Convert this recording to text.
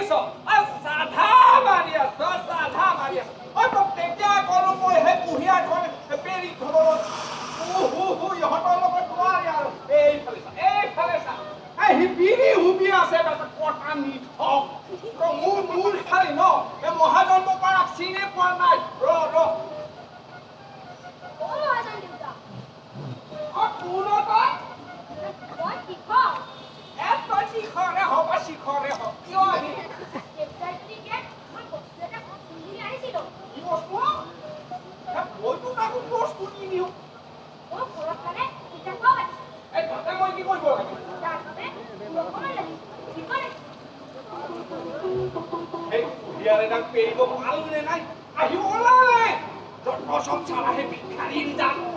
দেখিছ সাধা মাৰি আছ সাধা মাৰি আছ তেতিয়া কলো মই সেই কুঁহিয়াৰখন পেৰি ধৰত ইহঁতৰ লগত নোৱাৰি আৰু এইফালে চা বিৰি হুবি আছে কটা নিথক মোৰ খালি ন মহাজন্ম পাৰাক চিনি পোৱা নাই ৰ শিখৰে হওক কিয় আহি মইতো তাকো বস্তু নিনিও মই কি কৰিব লাগে পেৰিব পাৰোনে নাই আহি ওলালে যত চব চালাহে ভিক্ষাৰী যাম